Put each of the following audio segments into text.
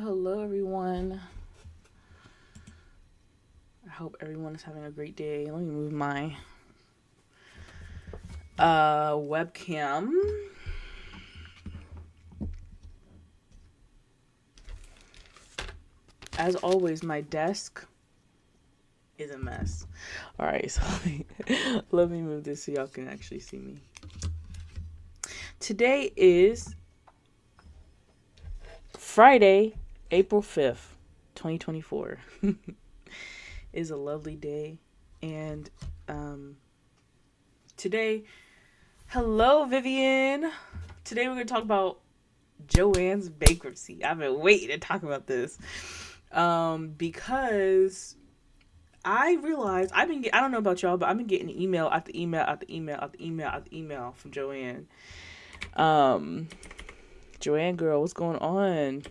Hello, everyone. I hope everyone is having a great day. Let me move my webcam. As always, my desk is a mess. All right, so let me move this so y'all can actually see me. Today is Friday, April 5th, 2024. Is a lovely day. And today, hello, Vivian. Today we're going to talk about Joann's bankruptcy. I've been waiting to talk about this because I realized I don't know about y'all, but I've been getting email after email after email after email after email from Joann. Joann girl, what's going on?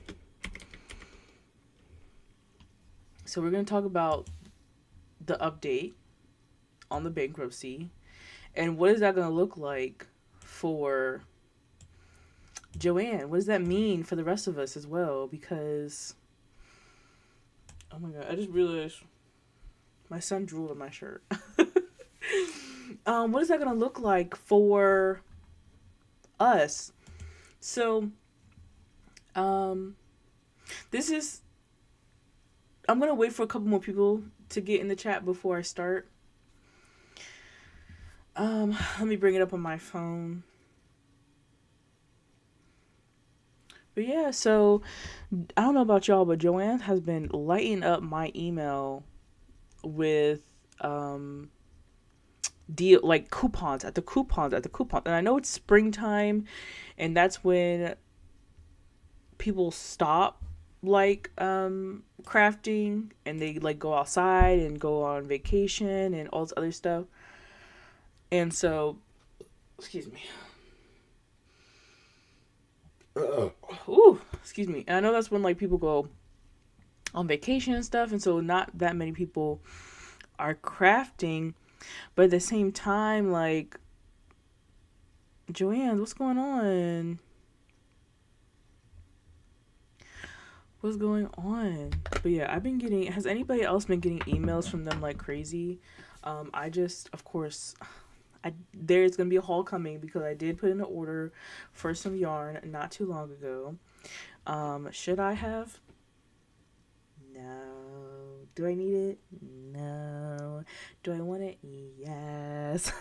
So we're going to talk about the update on the bankruptcy and what is that going to look like for Joann? What does that mean for the rest of us as well? Because, oh my God, I just realized my son drooled on my shirt. What is that going to look like for us? So, I'm going to wait for a couple more people to get in the chat before I start. Let me bring it up on my phone. But yeah, so I don't know about y'all, but Joann has been lighting up my email with deal like coupons. And I know it's springtime, and that's when people stop like crafting and they like go outside and go on vacation and all this other stuff. And so, excuse me. Ooh, excuse me. And I know that's when like people go on vacation and stuff, and so not that many people are crafting. But at the same time, like, Joann, what's going on? What's going on? But yeah, has anybody else been getting emails from them like crazy? I just, of course, there's going to be a haul coming because I did put in an order for some yarn not too long ago. Should I have? No. Do I need it? No. Do I want it? Yes.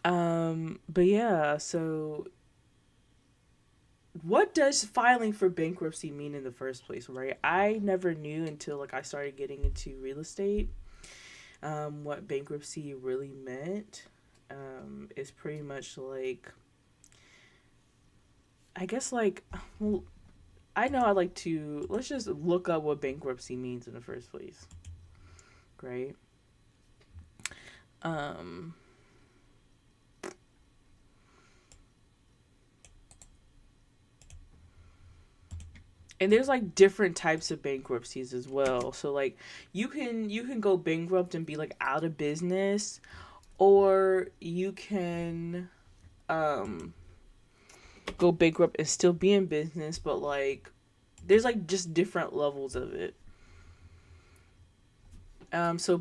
But yeah, so what does filing for bankruptcy mean in the first place, right? I never knew until like I started getting into real estate what bankruptcy really meant. Is pretty much like, I guess like, well, I know let's just look up what bankruptcy means in the first place, right? And there's like different types of bankruptcies as well. So like you can go bankrupt and be like out of business, or you can um go bankrupt and still be in business, but like there's like just different levels of it. So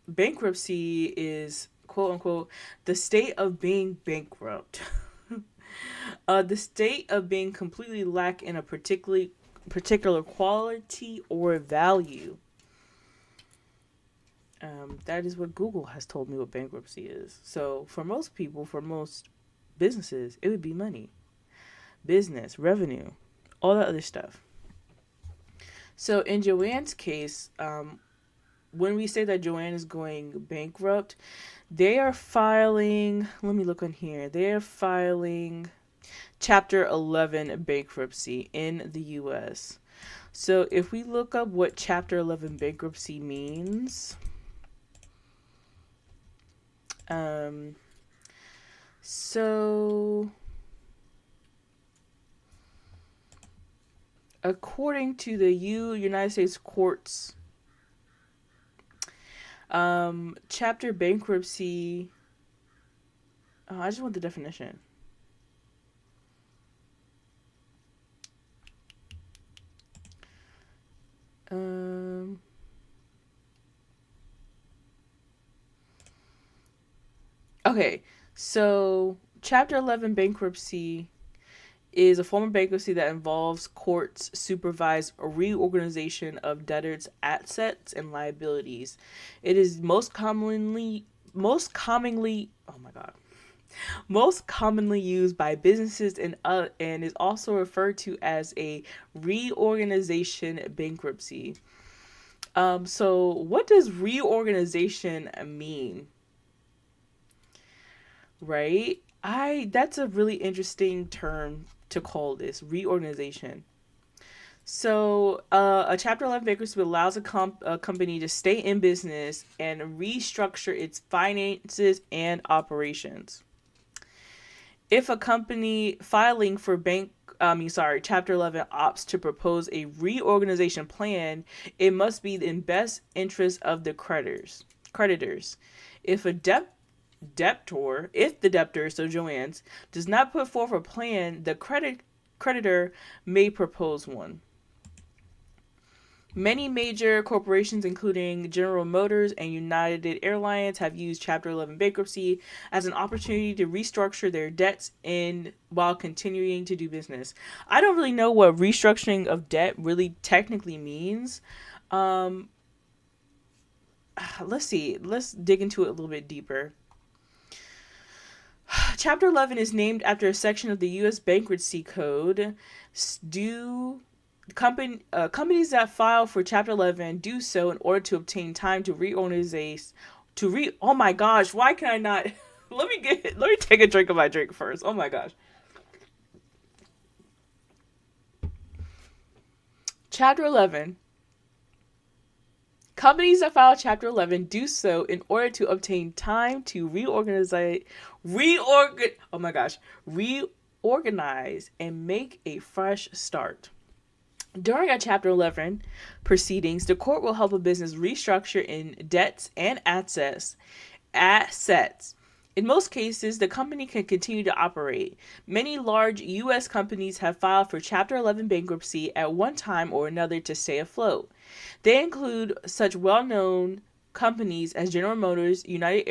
bankruptcy is quote unquote the state of being bankrupt. The state of being completely lack in a particular quality or value. That is what Google has told me what bankruptcy is. So for most people, for most businesses, it would be money, business, revenue, all that other stuff. So in Joann's case, when we say that Joann is going bankrupt, they are filing, let me look on here. They are filing Chapter 11 bankruptcy in the US. So if we look up what Chapter 11 bankruptcy means, so according to the United States courts, chapter bankruptcy, I just want the definition. Okay, so Chapter 11 bankruptcy is a form of bankruptcy that involves courts supervised reorganization of debtors' assets and liabilities. It is oh my god most commonly used by businesses and is also referred to as a reorganization bankruptcy. So what does reorganization mean? Right? That's a really interesting term to call this reorganization. So, a Chapter 11 bankruptcy allows a company to stay in business and restructure its finances and operations. If a company filing for Chapter 11 opts to propose a reorganization plan, it must be in best interest of the creditors. If a if the debtor, so Joann's, does not put forth a plan, the creditor may propose one. Many major corporations, including General Motors and United Airlines, have used Chapter 11 bankruptcy as an opportunity to restructure their debts while continuing to do business. I don't really know what restructuring of debt really technically means. Let's see. Let's dig into it a little bit deeper. Chapter 11 is named after a section of the U.S. Bankruptcy Code. Companies that file for Chapter 11 do so in order to obtain time to reorganize. Oh my gosh! Why can I not? Let me take a drink of my drink first. Oh my gosh. Chapter 11. Companies that file Chapter 11 do so in order to obtain time to reorganize and make a fresh start. During a Chapter 11 proceedings, the court will help a business restructure in debts and assets. In most cases, the company can continue to operate. Many large U.S. companies have filed for Chapter 11 bankruptcy at one time or another to stay afloat. They include such well-known companies as General Motors, United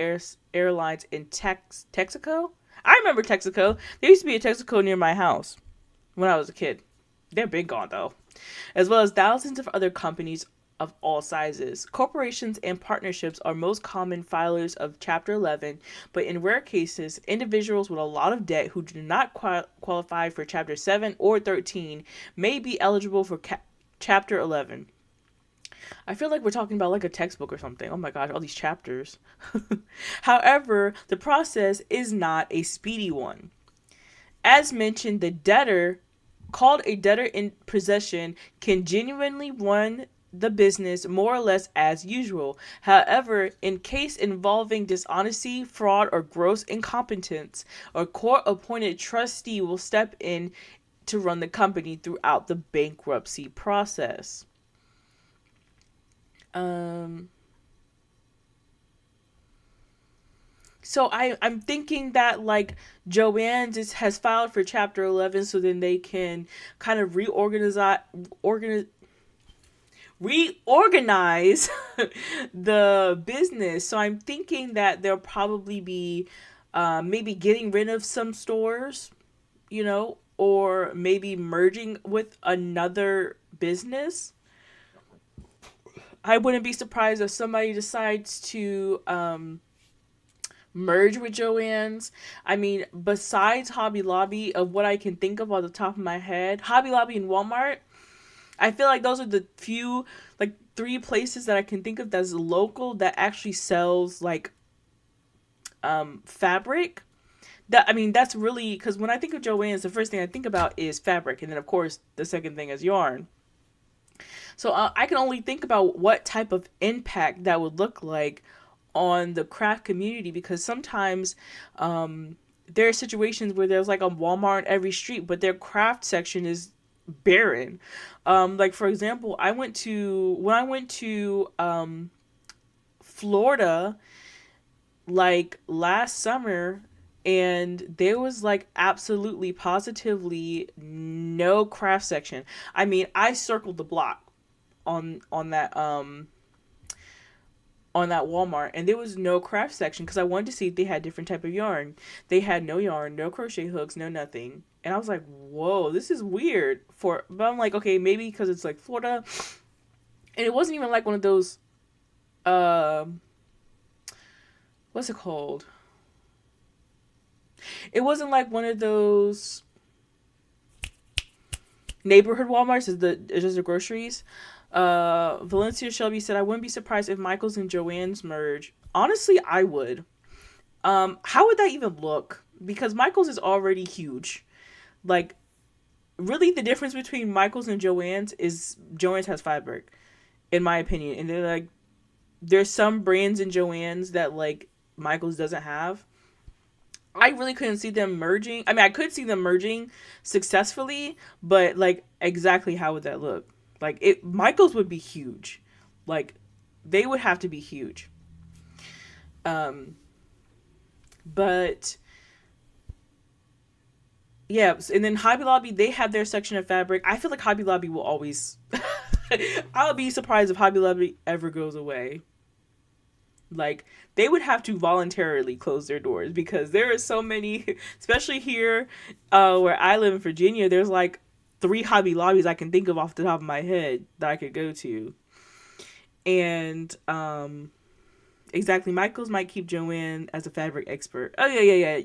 Airlines, and Texaco. I remember Texaco. There used to be a Texaco near my house when I was a kid. They're big gone, though. As well as thousands of other companies of all sizes. Corporations and partnerships are most common filers of Chapter 11, but in rare cases, individuals with a lot of debt who do not qualify for Chapter 7 or 13 may be eligible for Chapter 11. I feel like we're talking about like a textbook or something. Oh my gosh, all these chapters. However, the process is not a speedy one. As mentioned, the debtor, called a debtor in possession, can genuinely run the business more or less as usual. However, in case involving dishonesty, fraud, or gross incompetence, a court-appointed trustee will step in to run the company throughout the bankruptcy process. So I'm thinking that like Joann just has filed for Chapter 11, so then they can kind of reorganize the business. So I'm thinking that they'll probably be maybe getting rid of some stores, or maybe merging with another business. I wouldn't be surprised if somebody decides to merge with Joann's. I mean, besides Hobby Lobby, of what I can think of on the top of my head, Hobby Lobby and Walmart, I feel like those are the few, like, 3 places that I can think of that's local that actually sells, like, fabric. That's really, because when I think of Joann's, the first thing I think about is fabric, and then, of course, the second thing is yarn. So I can only think about what type of impact that would look like on the craft community, because sometimes there are situations where there's like a Walmart on every street, but their craft section is barren. Like, for example, when I went to Florida like last summer, and there was like absolutely positively no craft section. I mean, I circled the block on that Walmart, and there was no craft section because I wanted to see if they had different type of yarn. They had no yarn, no crochet hooks, no nothing. And I was like, whoa, this is weird. But I'm like, okay, maybe because it's like Florida. And it wasn't even like one of those, what's it called? It wasn't like one of those neighborhood Walmarts. It's just the groceries. Valencia Shelby said, I wouldn't be surprised if Michael's and Joann's merge. Honestly, I would. How would that even look? Because Michael's is already huge. Like, really the difference between Michael's and Joann's is Joann's has fabric, in my opinion. And they're like, there's some brands in Joann's that like Michael's doesn't have. I really couldn't see them merging. I mean, I could see them merging successfully, but like, exactly how would that look? Like, Michael's would be huge. Like, they would have to be huge. But yeah, and then Hobby Lobby, they have their section of fabric. I feel like Hobby Lobby will always I'll be surprised if Hobby Lobby ever goes away. Like, they would have to voluntarily close their doors, because there are so many, especially here where I live in Virginia, there's like 3 Hobby Lobbies I can think of off the top of my head that I could go to. And exactly, Michael's might keep Joann as a fabric expert. Oh yeah.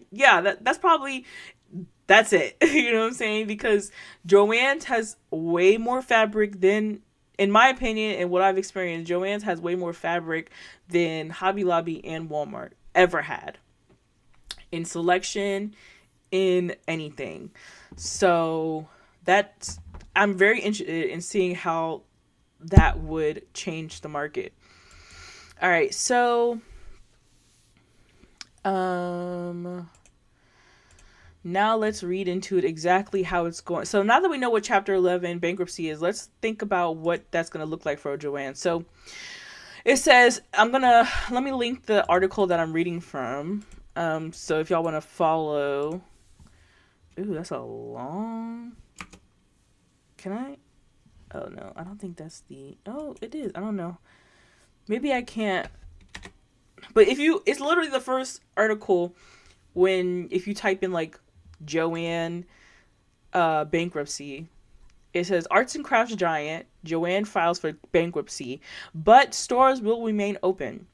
That's it. You know what I'm saying? Because Joann's has way more fabric than, in my opinion, and what I've experienced, Joann's has way more fabric than Hobby Lobby and Walmart ever had, in selection, in anything. So I'm very interested in seeing how that would change the market. All right, so now let's read into it exactly how it's going. So now that we know what Chapter 11 bankruptcy is, let's think about what that's going to look like for Joann. So it says, let me link the article that I'm reading from. So if y'all want to follow. Ooh, that's a long. Can I? Oh no, I don't think that's oh, it is. I don't know. Maybe I can't. But it's literally the first article if you type in like Joann bankruptcy. It says, arts and crafts giant Joann files for bankruptcy, but stores will remain open.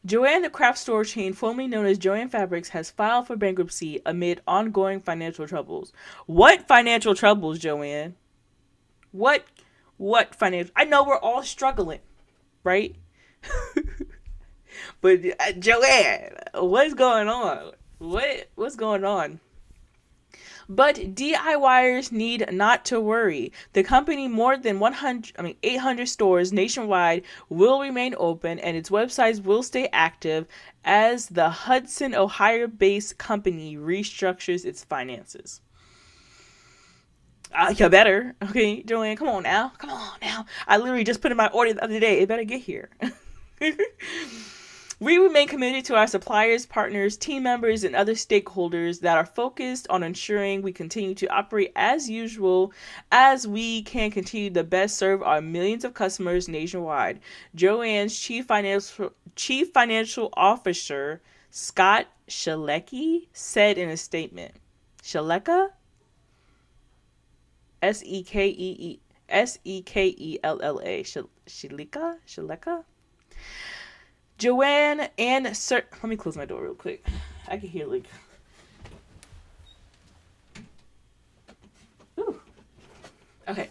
Joann, the craft store chain formerly known as Joann Fabrics, has filed for bankruptcy amid ongoing financial troubles. What financial troubles, Joann? What financial? I know we're all struggling, right? But Joann, what's going on? What's going on? But DIYers need not to worry. The company more than 800 stores nationwide will remain open, and its websites will stay active as the Hudson, Ohio-based company restructures its finances. You better. Okay, Joann, come on now. Come on now. I literally just put in my order the other day. It better get here. We remain committed to our suppliers, partners, team members, and other stakeholders that are focused on ensuring we continue to operate as usual as we can continue to best serve our millions of customers nationwide. Joann's Chief Financial Officer, Scott Shelecki, said in a statement. Sheleka? Sekella. Sheleka? Joann and let me close my door real quick. I can hear like. Ooh. Okay.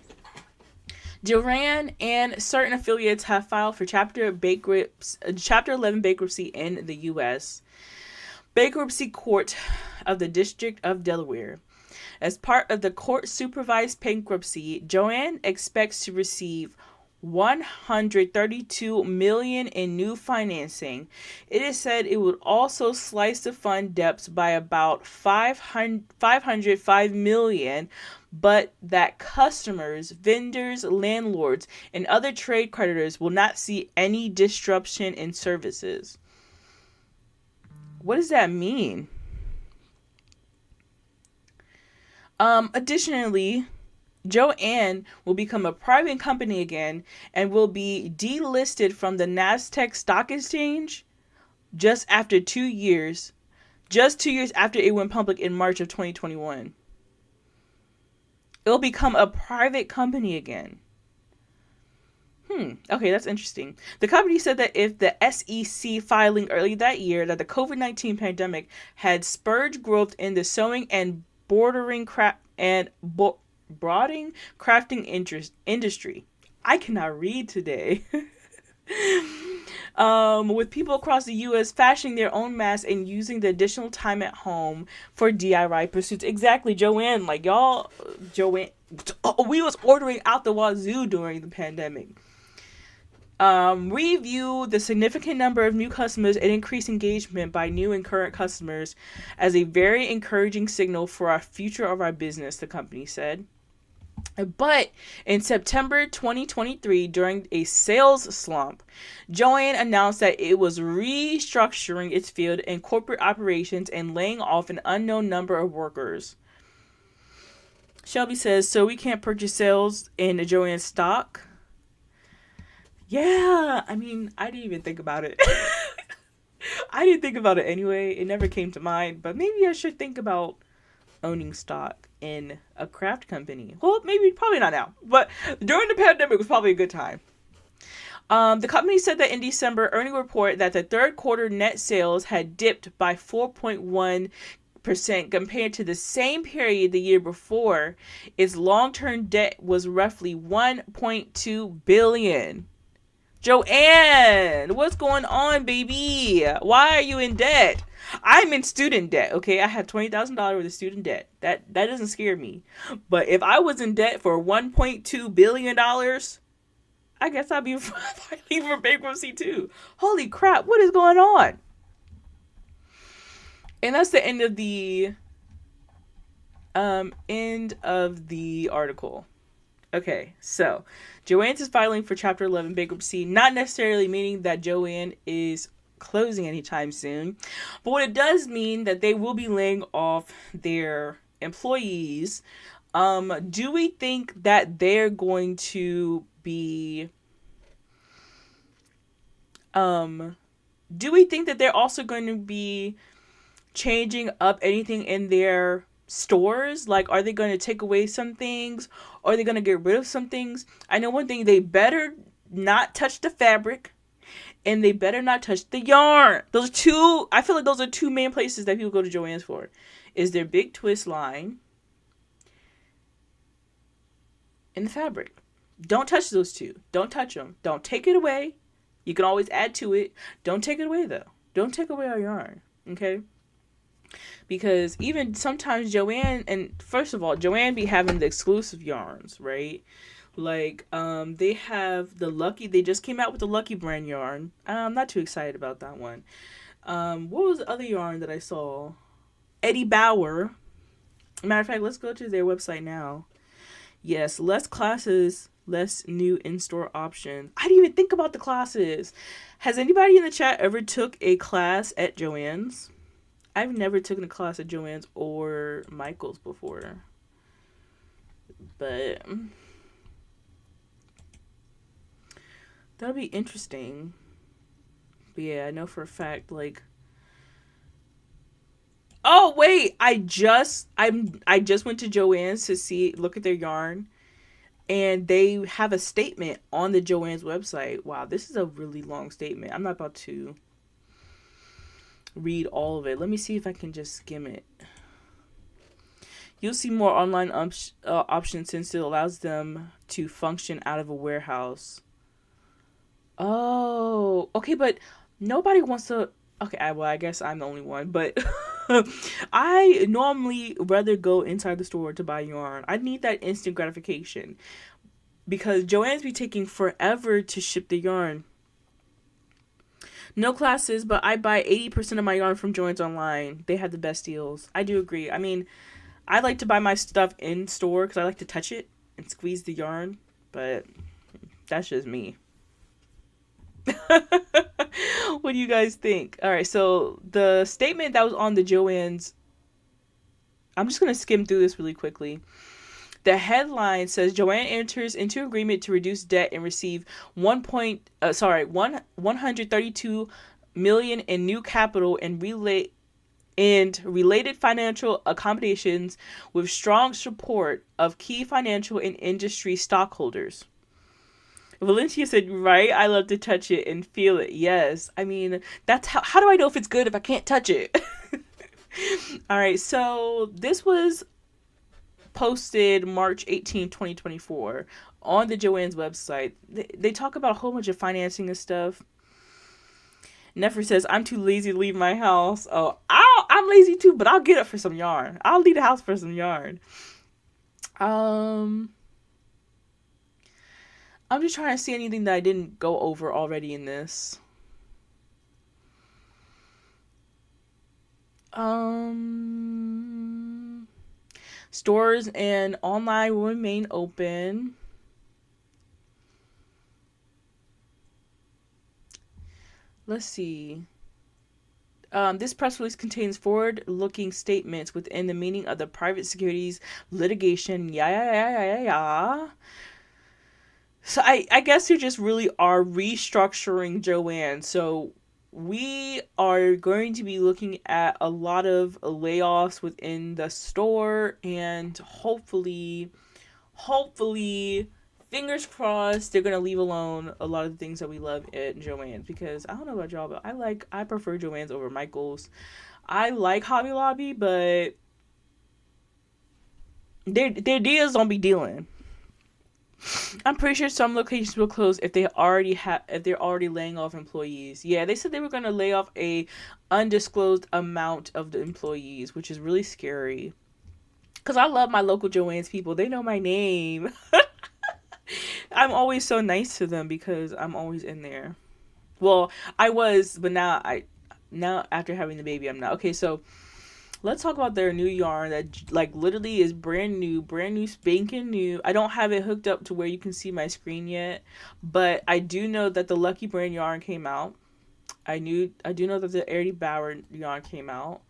Joann and certain affiliates have filed for Chapter 11 bankruptcy in the U.S. Bankruptcy Court of the District of Delaware. As part of the court-supervised bankruptcy, Joann expects to receive $132 million in new financing. It is said it would also slice the fund debts by about $505 million, but that customers, vendors, landlords, and other trade creditors will not see any disruption in services. What does that mean? Additionally, Joann will become a private company again and will be delisted from the Nasdaq Stock Exchange just 2 years after it went public in March of 2021. It'll become a private company again. Okay, that's interesting. The company said that if the SEC filing early that year that the COVID-19 pandemic had spurred growth in the sewing and broadening crafting industry. I cannot read today. With people across the U.S. fashioning their own masks and using the additional time at home for DIY pursuits. Exactly, Joann. Like Joann, we was ordering out the wazoo during the pandemic. We view the significant number of new customers and increased engagement by new and current customers as a very encouraging signal for our future of our business, the company said. But in September 2023, during a sales slump, Joann announced that it was restructuring its field and corporate operations and laying off an unknown number of workers. Shelby says, so we can't purchase sales in the Joann stock? Yeah, I mean, I didn't even think about it. I didn't think about it anyway. It never came to mind, but maybe I should think about owning stock in a craft company. Well, probably not now, but during the pandemic was probably a good time. The company said that in December earnings report that the third quarter net sales had dipped by 4.1% compared to the same period the year before. Its long-term debt was roughly $1.2 billion. Joann, what's going on, baby? Why are you in debt? I'm in student debt, okay? I have $20,000 worth of student debt. That doesn't scare me. But if I was in debt for $1.2 billion, I guess I'd be filing for bankruptcy too. Holy crap, what is going on? And that's the end of the article. Okay, so Joann is filing for Chapter 11 bankruptcy, not necessarily meaning that Joann is closing anytime soon, but what it does mean that they will be laying off their employees. Do we think that they're going to be... do we think that they're also going to be changing up anything in their stores? Like, are they going to take away some things? Or are they going to get rid of some things? I know one thing, they better not touch the fabric and they better not touch the yarn. I feel like those are two main places that people go to Joann's for. Is their big twist line and the fabric. Don't touch those two. Don't touch them. Don't take it away. You can always add to it. Don't take it away though. Don't take away our yarn. Okay? Because even sometimes Joann, and first of all, Joann be having the exclusive yarns, right? Like, they just came out with the Lucky brand yarn. I'm not too excited about that one. What was the other yarn that I saw? Eddie Bauer. Matter of fact, let's go to their website now. Yes, less classes, less new in-store options. I didn't even think about the classes. Has anybody in the chat ever took a class at Joann's? I've never taken a class at Joann's or Michael's before. But that'll be interesting. But yeah, I know for a fact, like, oh wait, I just went to Joann's to look at their yarn, and they have a statement on the Joann's website. Wow, this is a really long statement. I'm not about to read all of it. Let me see if I can just skim it. You'll see more online options since it allows them to function out of a warehouse. Oh, okay, but nobody wants to. Okay, well, I guess I'm the only one, but I normally rather go inside the store to buy yarn. I need that instant gratification because Joann's be taking forever to ship the yarn. No classes, but I buy 80% of my yarn from Joann's online. They have the best deals. I do agree. I mean, I like to buy my stuff in store because I like to touch it and squeeze the yarn, but that's just me. What do you guys think? All right, so the statement that was on the Joann's, I'm just going to skim through this really quickly. The headline says Joann enters into agreement to reduce debt and receive 132 million in new capital and related financial accommodations with strong support of key financial and industry stockholders. Valencia said, right? I love to touch it and feel it. Yes. I mean, that's how do I know if it's good if I can't touch it? All right. So this was posted March 18, 2024 on the Joann's website. They talk about a whole bunch of financing and stuff. Nefer says, I'm too lazy to leave my house. Oh, I'm lazy too, but I'll get up for some yarn. I'll leave the house for some yarn. I'm just trying to see anything that I didn't go over already in this. Stores and online will remain open. Let's see. This press release contains forward-looking statements within the meaning of the private securities litigation. Yeah. So I guess you just really are restructuring Joann. So we are going to be looking at a lot of layoffs within the store, and hopefully, fingers crossed, they're going to leave alone a lot of the things that we love at Joann's, because I don't know about y'all, but I prefer Joann's over Michael's. I like Hobby Lobby, but their deals don't be dealing. I'm pretty sure some locations will close if they're already laying off employees. Yeah, they said they were going to lay off a undisclosed amount of the employees, which is really scary. Cause I love my local Joann's people. They know my name. I'm always so nice to them because I'm always in there. Well, I was, but now after having the baby, I'm not. Okay, so let's talk about their new yarn that like literally is brand new, spanking new. I don't have it hooked up to where you can see my screen yet, but I do know that the Lucky Brand yarn came out. I do know that the Airy Bauer yarn came out.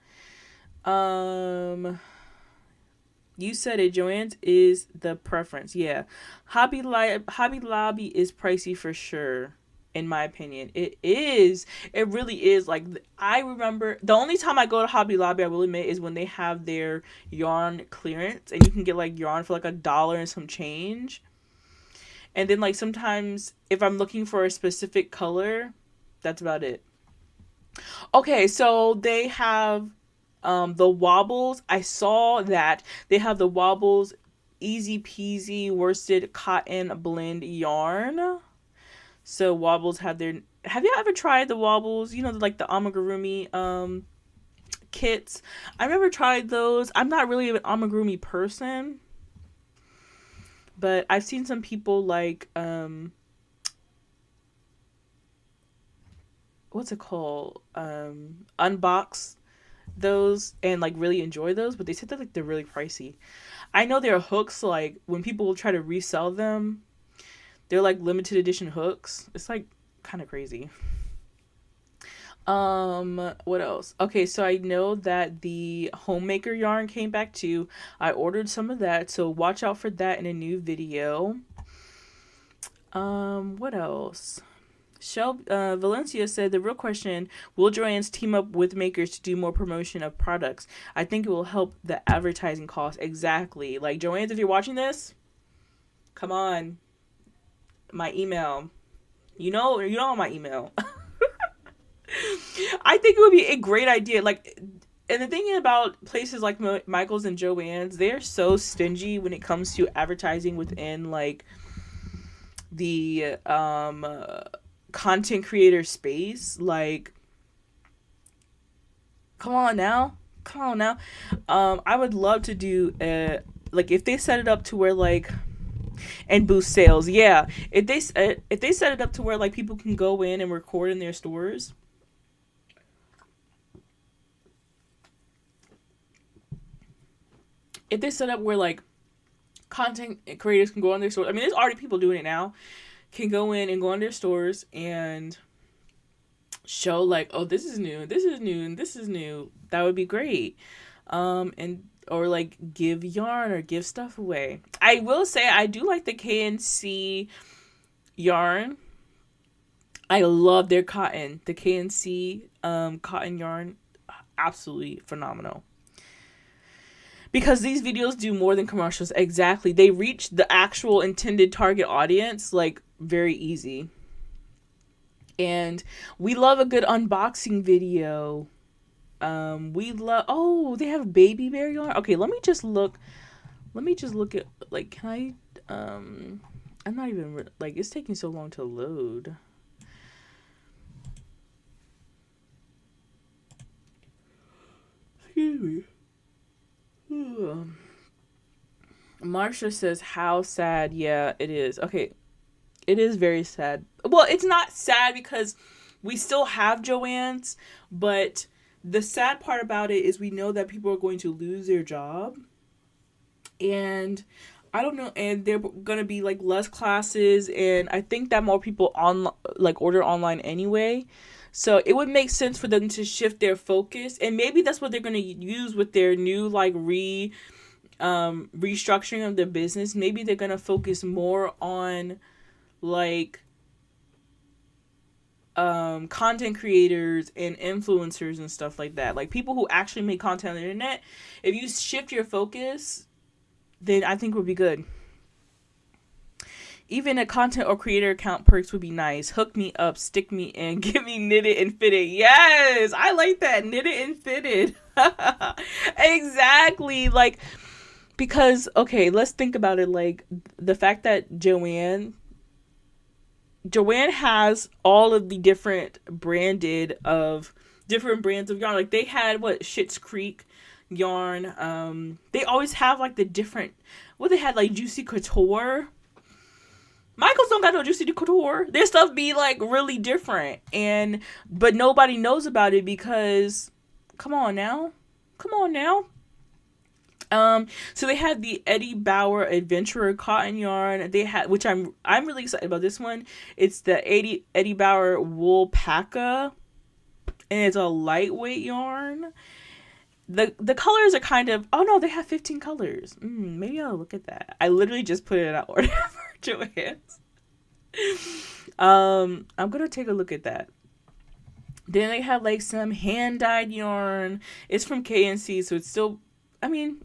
You said it, Joann's is the preference. Yeah. Hobby Lobby is pricey for sure. In my opinion, it is. It really is. Like, I remember the only time I go to Hobby Lobby, I will admit, is when they have their yarn clearance, and you can get like yarn for like $1 and some change. And then like sometimes if I'm looking for a specific color, that's about it. Okay, so they have the Wobbles. I saw that they have the Wobbles easy peasy worsted cotton blend yarn. So Wobbles have their... Have you ever tried the Wobbles? You know, like the amigurumi kits. I've never tried those. I'm not really an amigurumi person. But I've seen some people like... what's it called? Unbox those and like really enjoy those, but they said that like they're really pricey. I know there are hooks, like when people will try to resell them, they're like limited edition hooks. It's like kind of crazy. What else? Okay, so I know that the homemaker yarn came back too. I ordered some of that, so watch out for that in a new video. What else? Valencia said the real question: will Joann's team up with makers to do more promotion of products? I think it will help the advertising cost. Exactly. Like Joann's, if you're watching this, come on, my email. You know my email. I think it would be a great idea. Like, and the thing about places like Michael's and Joann's, they're so stingy when it comes to advertising within like the content creator space. Like, come on now. I would love to do like if they set it up to where like and boost sales. Yeah, if they set it up to where like people can go in and record in their stores. If they set up where like content creators can go on their stores, I mean, there's already people doing it now, can go in and go on their stores and show like, oh, this is new, and this is new. That would be great. And or like give yarn or give stuff away. I will say I do like the KNC yarn. I love their cotton. The KNC cotton yarn, absolutely phenomenal. Because these videos do more than commercials. Exactly. They reach the actual intended target audience like very easy. And we love a good unboxing video. We love, oh, they have baby bear yarn. Okay, let me just look at, like, can I, I'm not even, like, it's taking so long to load. Excuse me. Marsha says, how sad. Yeah, it is. Okay, it is very sad. Well, it's not sad because we still have Joann's, but the sad part about it is we know that people are going to lose their job, and I don't know, and they're gonna be like less classes, and I think that more people order online anyway. So it would make sense for them to shift their focus, and maybe that's what they're gonna use with their new like restructuring of their business. Maybe they're gonna focus more on like content creators and influencers and stuff like that, like people who actually make content on the internet. If you shift your focus, then I think it would be good. Even a content or creator account perks would be nice. Hook me up, stick me in, give me knitted and fitted. Yes, I like that, knitted and fitted. Exactly. Like, because okay, let's think about it. Like the fact that Joann has all of the different brands of yarn. Like they had Schitt's Creek yarn. They always have like the different, they had like Juicy Couture. Michael's don't got no Juicy Couture. Their stuff be like really different, but nobody knows about it because come on now. So they had the Eddie Bauer Adventurer cotton yarn. They had, which I'm really excited about this one. It's the Eddie Bauer Woolpaca, and it's a lightweight yarn. The colors are kind of, oh no, they have 15 colors. Maybe I'll look at that. I literally just put it in order for Joann's. I'm gonna take a look at that. Then they have like some hand dyed yarn. It's from KNC, so it's still, I mean,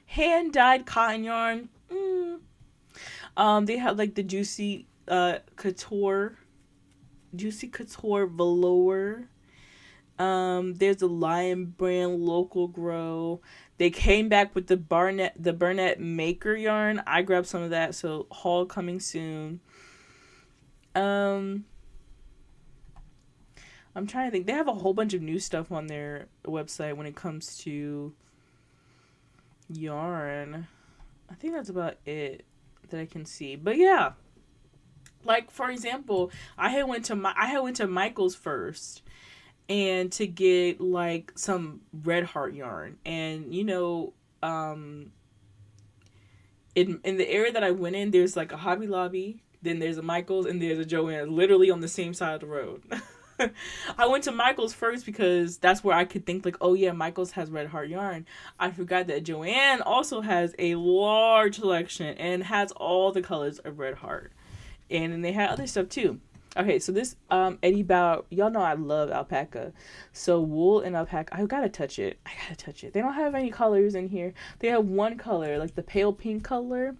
hand dyed cotton yarn. They have like the Juicy Couture velour. There's a Lion Brand local grow. They came back with the Burnett Maker yarn. I grabbed some of that, so haul coming soon. I'm trying to think. They have a whole bunch of new stuff on their website when it comes to yarn. I think that's about it that I can see. But yeah, like for example, I had went to Michael's first, and to get like some red heart yarn. And you know, in the area that I went in, there's like a Hobby Lobby, then there's a Michael's, and there's a Joann, literally on the same side of the road. I went to Michael's first because that's where I could think like, oh yeah, Michael's has red heart yarn. I forgot that Joann also has a large selection and has all the colors of red heart. And then they had other stuff too. Okay, so this Eddie Bauer, y'all know I love alpaca. So wool and alpaca, I gotta touch it. I gotta touch it. They don't have any colors in here. They have one color, like the pale pink color.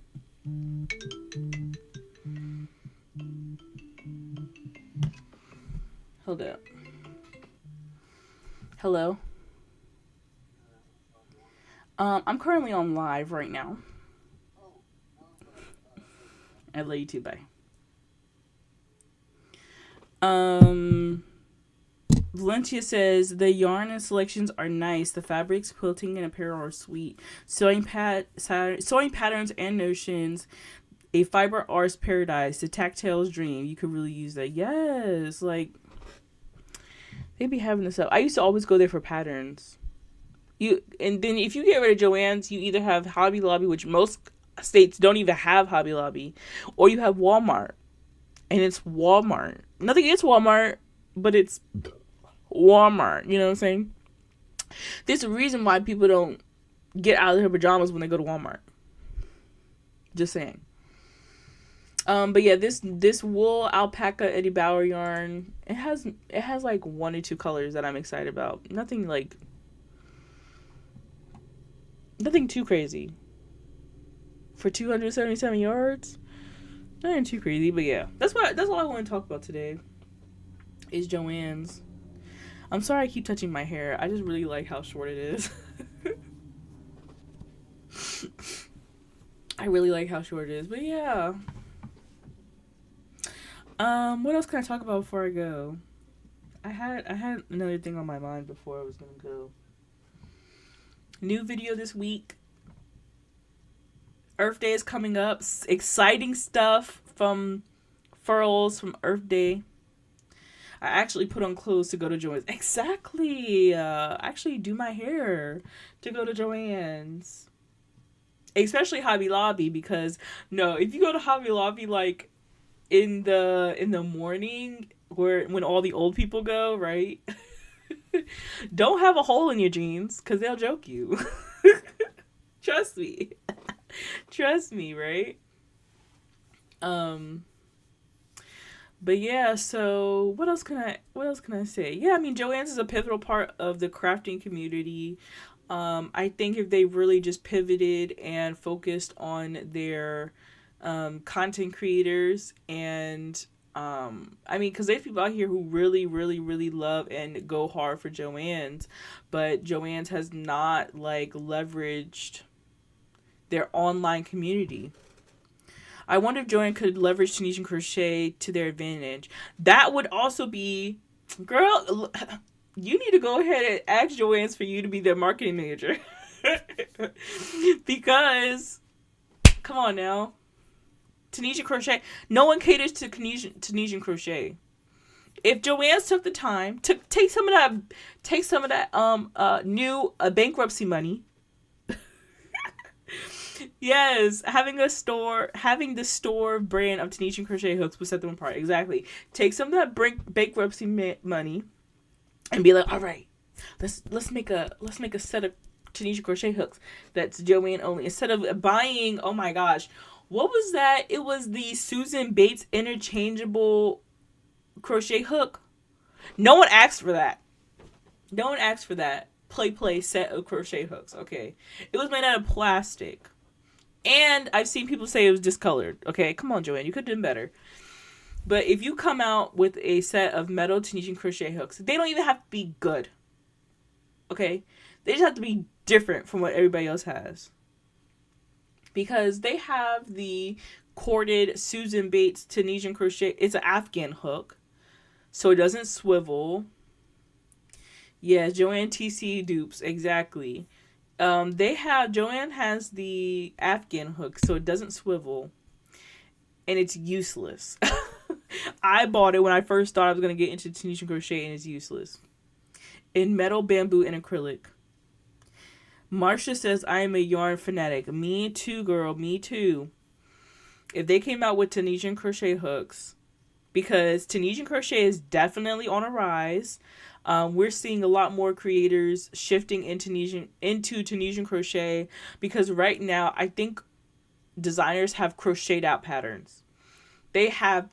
Hold up. Hello. I'm currently on live right now. I love you too. Bye. Valencia says the yarn and selections are nice. The fabrics, quilting, and apparel are sweet. Sewing patterns and notions. A fiber art's paradise. The tactile's dream. You could really use that. Yes, like they be having this up. I used to always go there for patterns. And then if you get rid of Joann's, you either have Hobby Lobby, which most states don't even have Hobby Lobby, or you have Walmart. And it's Walmart. Nothing against Walmart, but it's Walmart. You know what I'm saying? There's a reason why people don't get out of their pajamas when they go to Walmart. Just saying. But yeah, this wool alpaca Eddie Bauer yarn, it has like 1 or 2 colors that I'm excited about. Nothing too crazy. For 277 yards, nothing too crazy. But yeah, that's all I want to talk about today. Is Joann's. I'm sorry I keep touching my hair. I just really like how short it is. I really like how short it is. But yeah. What else can I talk about before I go? I had another thing on my mind before I was gonna go. New video this week. Earth Day is coming up. Exciting stuff from furls from Earth Day. I actually put on clothes to go to Joann's. Exactly. Actually do my hair to go to Joann's. Especially Hobby Lobby, because no, if you go to Hobby Lobby like in the morning when all the old people go, right? Don't have a hole in your jeans because they'll joke you. Trust me. Trust me, right? But yeah, so what else can I say? Yeah, I mean, Joann's is a pivotal part of the crafting community. I think if they really just pivoted and focused on their content creators and I mean, because there's people out here who really, really, really love and go hard for Joann's, but Joann's has not like leveraged their online community. I wonder if Joann could leverage Tunisian Crochet to their advantage. That would also be, girl, you need to go ahead and ask Joann's for you to be their marketing manager. Because, come on now. Tunisian Crochet, no one caters to Tunisian Crochet. If Joann's took the time to take some of that new bankruptcy money. Yes, having the store brand of Tunisian Crochet hooks will set them apart. Exactly. Take some of that bankruptcy money and be like, all right, let's make a set of Tunisian Crochet hooks that's Joann only. Instead of buying, oh my gosh, what was that? It was the Susan Bates interchangeable crochet hook. No one asked for that. No one asked for that play set of crochet hooks. Okay, it was made out of plastic. And I've seen people say it was discolored. Okay, come on, Joann. You could have done better. But if you come out with a set of metal Tunisian crochet hooks, they don't even have to be good. Okay? They just have to be different from what everybody else has. Because they have the corded Susan Bates Tunisian crochet. It's an Afghan hook. So it doesn't swivel. Yeah, Joann TC dupes. Exactly. Joann has the Afghan hook, so it doesn't swivel, and it's useless. I bought it when I first thought I was going to get into Tunisian crochet, and it's useless. in metal, bamboo, and acrylic. Marsha says, I am a yarn fanatic. Me too, girl. Me too. If they came out with Tunisian crochet hooks, because Tunisian crochet is definitely on a rise. We're seeing a lot more creators shifting into Tunisian crochet, because right now I think designers have crocheted out patterns. They have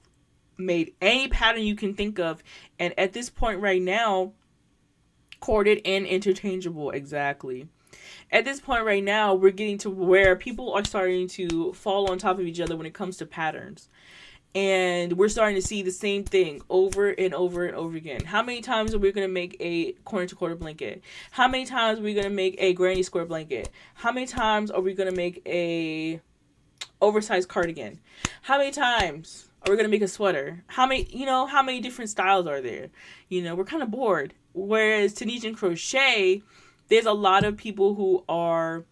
made any pattern you can think of, and at this point right now, corded and interchangeable. Exactly. At this point right now, we're getting to where people are starting to fall on top of each other when it comes to patterns. And we're starting to see the same thing over and over and over again. How many times are we going to make a corner to quarter blanket? How many times are we going to make a granny square blanket? How many times are we going to make a oversized cardigan? How many times are we going to make a sweater? How many different styles are there? We're kind of bored. Whereas Tunisian crochet, there's a lot of people who are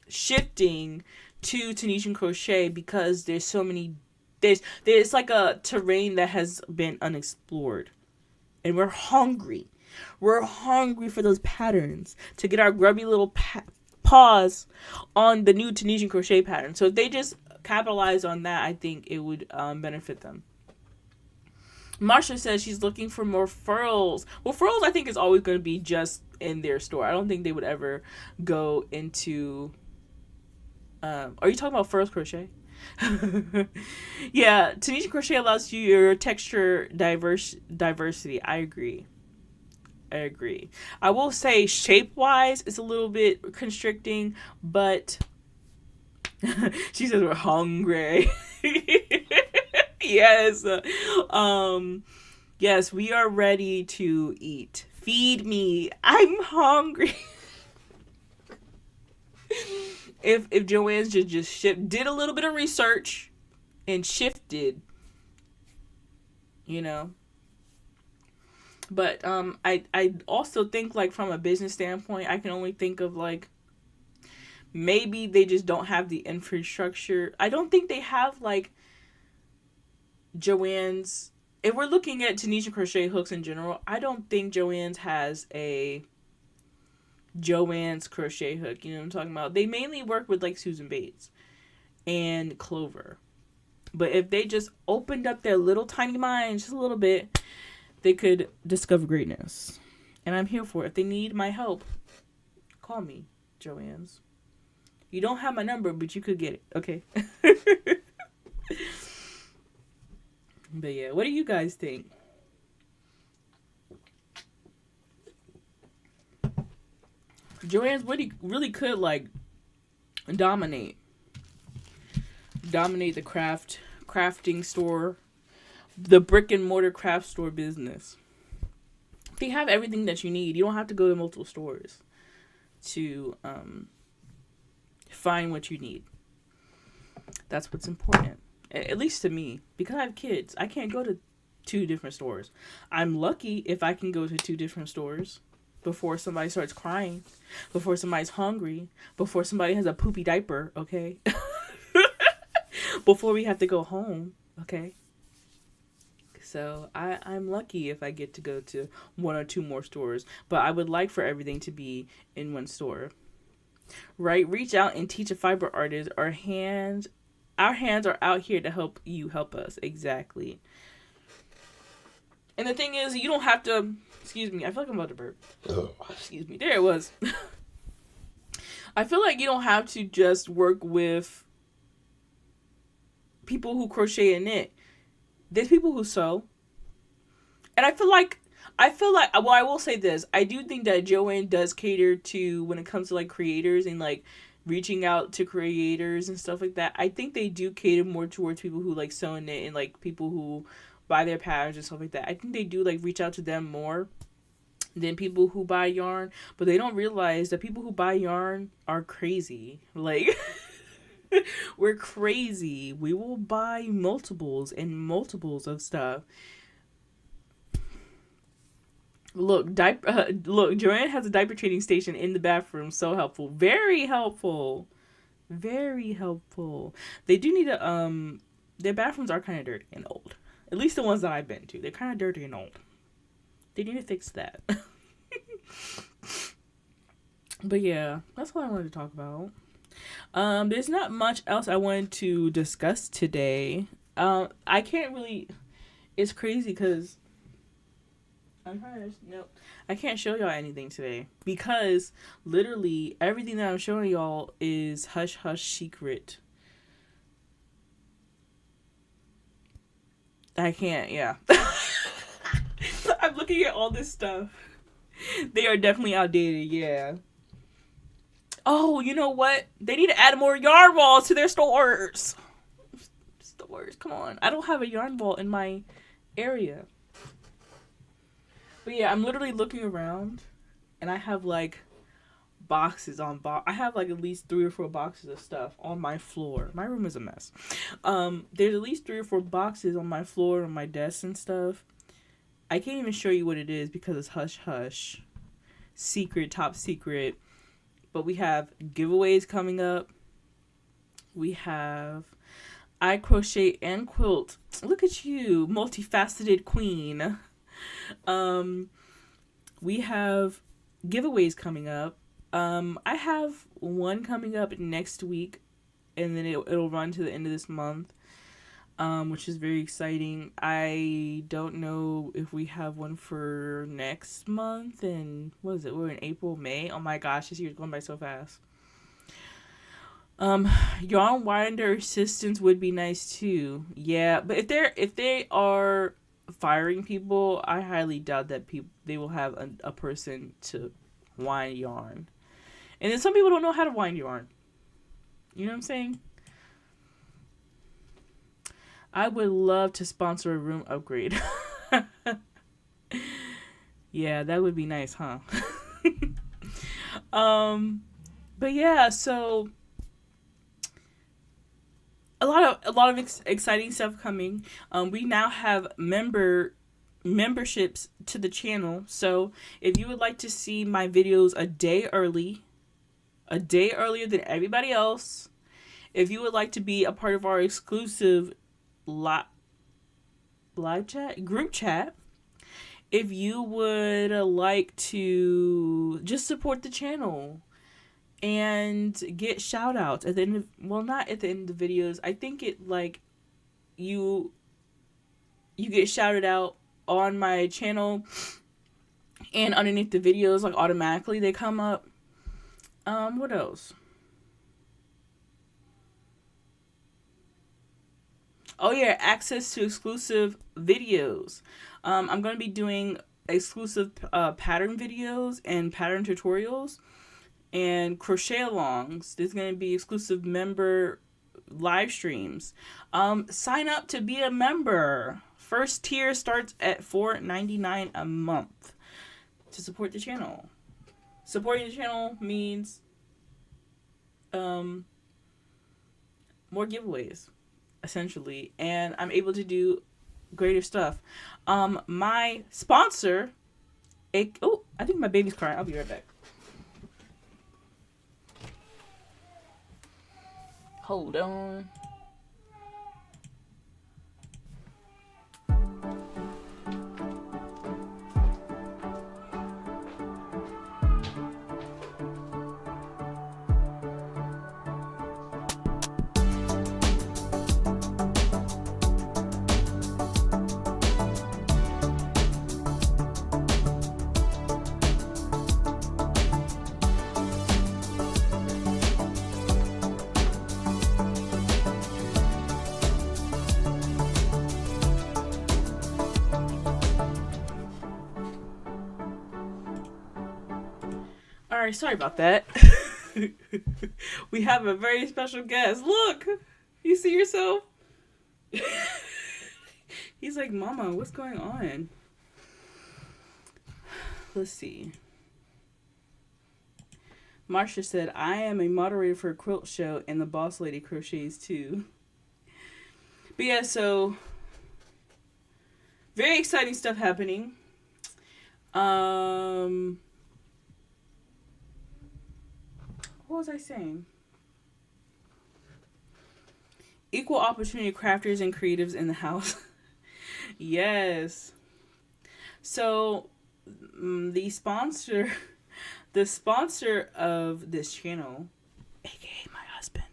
shifting to Tunisian crochet because there's so many. There's like a terrain that has been unexplored, and we're hungry. We're hungry for those patterns to get our grubby little paws on the new Tunisian crochet pattern. So if they just capitalize on that, I think it would benefit them. Marsha says she's looking for more furls. Well, furls I think is always going to be just in their store. I don't think they would ever go into. Are you talking about furls crochet? Yeah, Tunisian crochet allows you your texture diversity. I agree. I will say shape wise it's a little bit constricting, but she says we're hungry. Yes. Yes, we are ready to eat. Feed me. I'm hungry. If Joann's just did a little bit of research and shifted, But I also think, like, from a business standpoint, I can only think of, like, maybe they just don't have the infrastructure. I don't think they have, like, Joann's. If we're looking at Tunisian crochet hooks in general, I don't think Joann's has a Joann's crochet hook. You know what I'm talking about? They mainly work with, like, Susan Bates and Clover. But if they just opened up their little tiny minds just a little bit, they could discover greatness. And I'm here for it. If they need my help, call me, Joann's. You don't have my number, but you could get it. Okay. But yeah, what do you guys think? Joann's really could, like, dominate the crafting store, the brick and mortar craft store business. They have everything that you need. You don't have to go to multiple stores to find what you need. That's what's important. At least to me, because I have kids. I can't go to 2 different stores. I'm lucky if I can go to 2 different stores before somebody starts crying, before somebody's hungry, before somebody has a poopy diaper, okay? Before we have to go home, okay? So I'm lucky if I get to go to 1 or 2 more stores, but I would like for everything to be in 1 store. Right? Reach out and teach a fiber artist. Our hands are out here to help you help us. Exactly. And the thing is, you don't have to, excuse me, I feel like I'm about to burp. Excuse me. There it was. I feel like you don't have to just work with people who crochet and knit. There's people who sew. And I feel like, well, I will say this. I do think that Joann does cater to, when it comes to, like, creators and, like, reaching out to creators and stuff like that. I think they do cater more towards people who, like, sew and knit, and, like, people who buy their patterns and stuff like that. I think they do, like, reach out to them more than people who buy yarn. But they don't realize that people who buy yarn are crazy. Like... We're crazy. We will buy multiples and multiples of stuff. Look, Joann has a diaper changing station in the bathroom. So helpful. Very helpful. Very helpful. They do need to, their bathrooms are kind of dirty and old. At least the ones that I've been to. They're kind of dirty and old. They need to fix that. But yeah, that's all I wanted to talk about. There's not much else I wanted to discuss today. I can't really. It's crazy because I'm trying to. Nope. I can't show y'all anything today because literally everything that I'm showing y'all is hush hush secret. I can't. Yeah. I'm looking at all this stuff. They are definitely outdated. Yeah. Oh, you know what? They need to add more yarn walls to their stores. Stores, come on. I don't have a yarn wall in my area. But yeah, I'm literally looking around, and I have like boxes on I have like at least 3 or 4 boxes of stuff on my floor. My room is a mess. There's at least 3 or 4 boxes on my floor, on my desk and stuff. I can't even show you what it is because it's hush hush, secret, top secret. But we have giveaways coming up. We have I crochet and quilt. Look at you, multifaceted queen. We have giveaways coming up. I have one coming up next week, and then it'll run to the end of this month, which is very exciting. I don't know if we have one for next month, and what is it? We're in April, May. Oh my gosh, this year's going by so fast. Yarn winder assistants would be nice too. Yeah, but if they are firing people, I highly doubt that they will have a person to wind yarn. And then some people don't know how to wind yarn. You know what I'm saying? I would love to sponsor a room upgrade. Yeah, that would be nice, huh? But yeah, so a lot of exciting stuff coming. We now have memberships to the channel. So if you would like to see my videos a day earlier than everybody else, if you would like to be a part of our exclusive live chat, group chat, if you would like to just support the channel and get shout outs at the end of, well, not at the end of the videos. I think it like you get shouted out on my channel and underneath the videos, like automatically they come up. What else? Oh yeah, access to exclusive videos. I'm going to be doing exclusive pattern videos and pattern tutorials and crochet alongs. There's going to be exclusive member live streams. Sign up to be a member. First tier starts at $4.99 a month to support the channel. Supporting the channel means more giveaways, essentially, and I'm able to do greater stuff. My sponsor, I think my baby's crying. I'll be right back. Hold on. Alright, sorry about that. We have a very special guest. Look! You see yourself? He's like, Mama, what's going on? Let's see. Marsha said, I am a moderator for a quilt show and the boss lady crochets too. But yeah, so very exciting stuff happening. What was I saying? Equal opportunity crafters and creatives in the house. Yes. So the sponsor, the sponsor of this channel, aka my husband,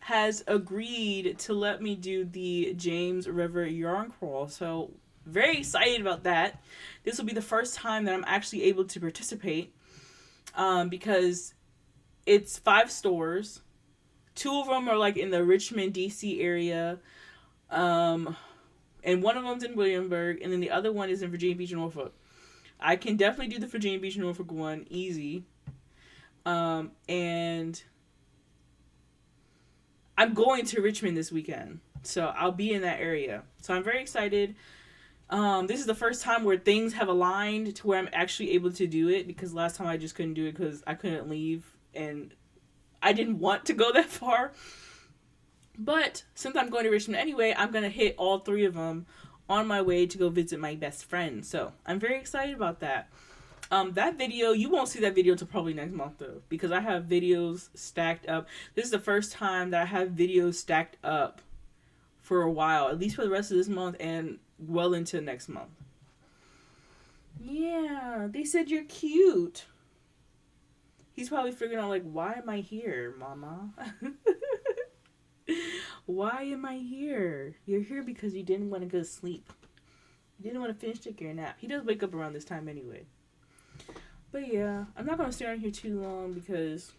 has agreed to let me do the James River yarn crawl. So very excited about that. This will be the first time that I'm actually able to participate, because it's 5 stores. 2 of them are like in the Richmond, DC area, and one of them's in Williamsburg, and then the other one is in Virginia Beach, Norfolk. I can definitely do the Virginia Beach, Norfolk one easy, and I'm going to Richmond this weekend, so I'll be in that area. So I'm very excited. This is the first time where things have aligned to where I'm actually able to do it, because last time I just couldn't do it because I couldn't leave and I didn't want to go that far. But since I'm going to Richmond anyway, I'm going to hit all 3 of them on my way to go visit my best friend. So I'm very excited about that. That video, you won't see that video until probably next month though, because I have videos stacked up. This is the first time that I have videos stacked up for a while, at least for the rest of this month and well into next month. Yeah, they said you're cute. He's probably figuring out, like, why am I here, mama? Why am I here? You're here because you didn't want to go to sleep. You didn't want to finish taking your nap. He does wake up around this time anyway. But yeah, I'm not going to stay on here too long because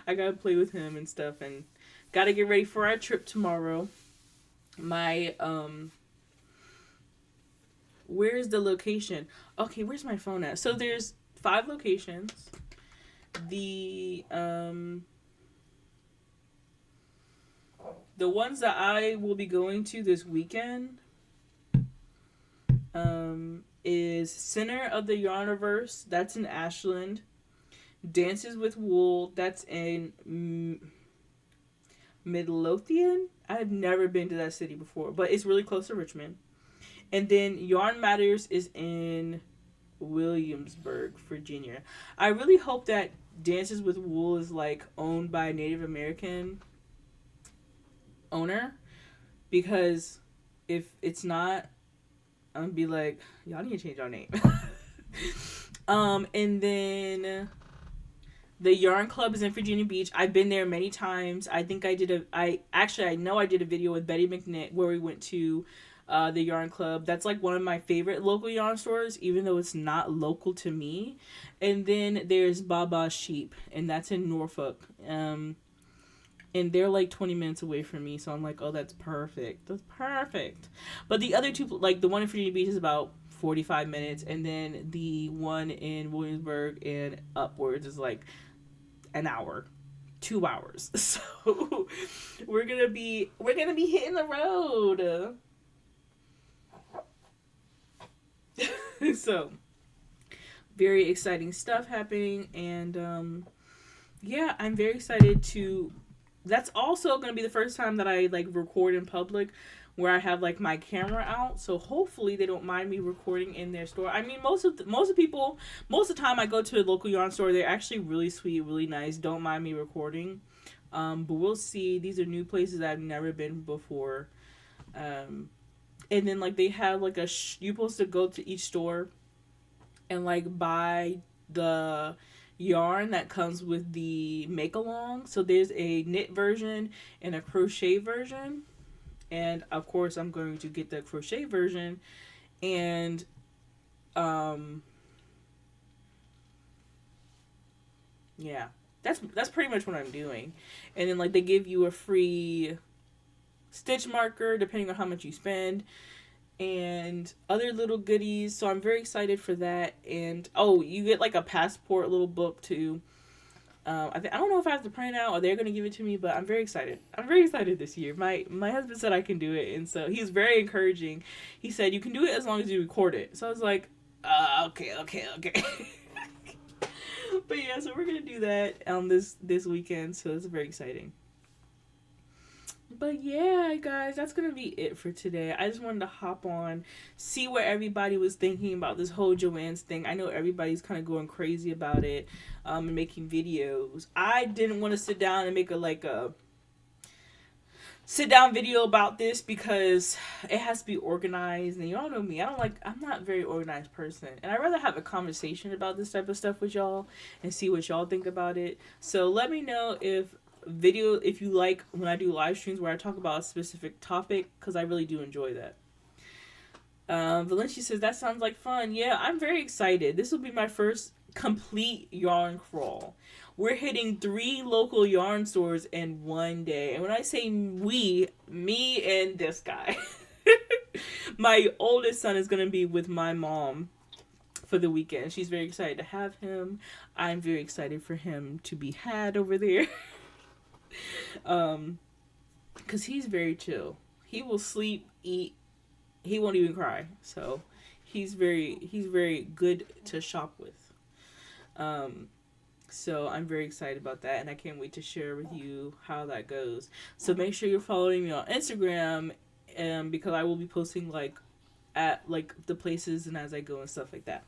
I got to play with him and stuff, and got to get ready for our trip tomorrow. My, where's the location? Okay, where's my phone at? So there's 5 locations. The ones that I will be going to this weekend is Center of the Yarniverse, that's in Ashland. Dances with Wool, that's in Midlothian. I have never been to that city before, but it's really close to Richmond. And then Yarn Matters is in Williamsburg, Virginia. I really hope that Dances with Wool is like owned by a Native American owner, because if it's not, I'm gonna be like, y'all need to change our name. And then the Yarn Club is in Virginia Beach. I've been there many times. I think I know I did a video with Betty McNitt where we went to the Yarn Club. That's like one of my favorite local yarn stores, even though it's not local to me. And then there's Baba Sheep, and that's in Norfolk. And they're like 20 minutes away from me, so I'm like, oh, that's perfect. That's perfect. But the other 2, like the one in Virginia Beach is about 45 minutes, and then the one in Williamsburg and upwards is like an hour, 2 hours. So we're gonna be hitting the road. So very exciting stuff happening, and yeah, I'm very excited to. That's also going to be the first time that I like record in public, where I have like my camera out. So hopefully they don't mind me recording in their store. I mean, most of the time I go to a local yarn store, they're actually really sweet, really nice, don't mind me recording. But we'll see. These are new places I've never been before. And then like they have like you're supposed to go to each store and like buy the yarn that comes with the make along. So there's a knit version and a crochet version, and of course I'm going to get the crochet version. And yeah, that's pretty much what I'm doing. And then like they give you a free stitch marker depending on how much you spend, and other little goodies. So I'm very excited for that. And oh, you get like a passport little book too. I don't know if I have to print it out or they're gonna give it to me, but I'm very excited. I'm very excited this year. My husband said I can do it, and so he's very encouraging. He said you can do it as long as you record it. So I was like, okay. But yeah, so we're gonna do that this weekend. So it's very exciting. But yeah, guys, that's going to be it for today. I just wanted to hop on, see what everybody was thinking about this whole Joann's thing. I know everybody's kind of going crazy about it, and making videos. I didn't want to sit down and make sit down video about this because it has to be organized, and y'all know me, I'm not a very organized person, and I'd rather have a conversation about this type of stuff with y'all and see what y'all think about it. So let me know if you like when I do live streams where I talk about a specific topic, because I really do enjoy that. Valencia says that sounds like fun. Yeah, I'm very excited. This will be my first complete yarn crawl. We're hitting 3 local yarn stores in one day. And when I say we, me and this guy. My oldest son is going to be with my mom for the weekend. She's very excited to have him. I'm very excited for him to be had over there. Because he's very chill. He will sleep, eat, he won't even cry. So he's very good to shop with. So I'm very excited about that, and I can't wait to share with you how that goes. So make sure you're following me on Instagram, because I will be posting at the places and as I go and stuff like that.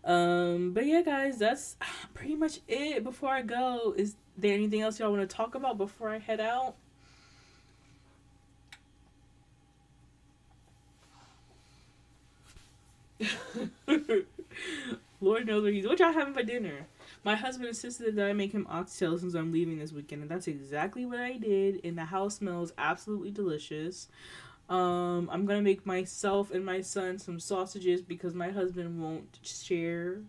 But yeah, guys, that's pretty much it. Before I go, is there anything else y'all want to talk about before I head out? Lord knows what y'all having for dinner. My husband insisted that I make him oxtails since I'm leaving this weekend, and that's exactly what I did. And the house smells absolutely delicious. I'm gonna make myself and my son some sausages because my husband won't share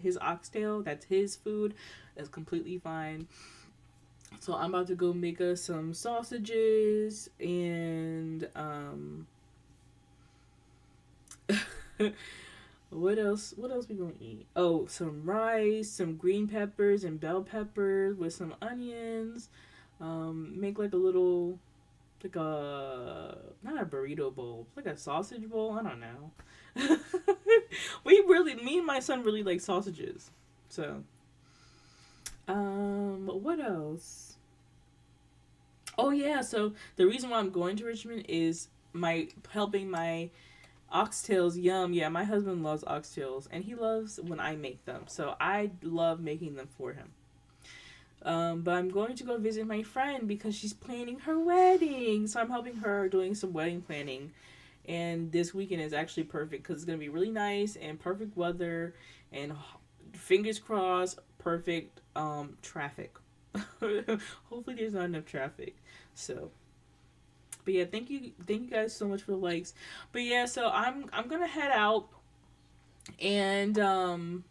his oxtail. That's his food. That's completely fine. So I'm about to go make us some sausages and what else? What else we gonna eat? Oh, some rice, some green peppers and bell peppers with some onions. Make like a little, like a not a burrito bowl, like a sausage bowl. I don't know. Me and my son really like sausages. So, what else? Oh yeah, so the reason why I'm going to Richmond is helping my oxtails yum. Yeah, my husband loves oxtails and he loves when I make them. So I love making them for him. But I'm going to go visit my friend because she's planning her wedding. So I'm helping her doing some wedding planning. And this weekend is actually perfect because it's going to be really nice and perfect weather and fingers crossed, perfect traffic. Hopefully there's not enough traffic. So but yeah, thank you guys so much for the likes. But yeah, so I'm gonna head out and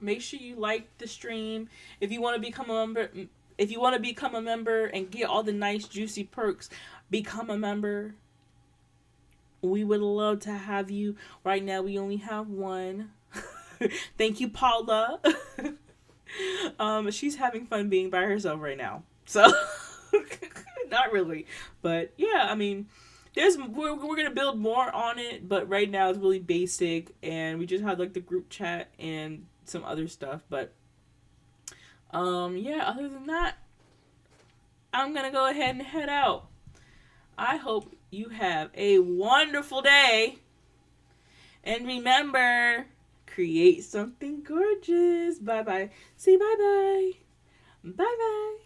make sure you like the stream. If you want to become a member and get all the nice juicy perks, become a member. We would love to have you. Right now we only have one. Thank you, Paula. She's having fun being by herself right now. So not really, but yeah, I mean, we're gonna build more on it, but right now it's really basic, and we just had like the group chat and some other stuff. But yeah, other than that, I'm gonna go ahead and head out. I hope you have a wonderful day, and remember, create something gorgeous. Bye bye. Say bye bye. Bye bye.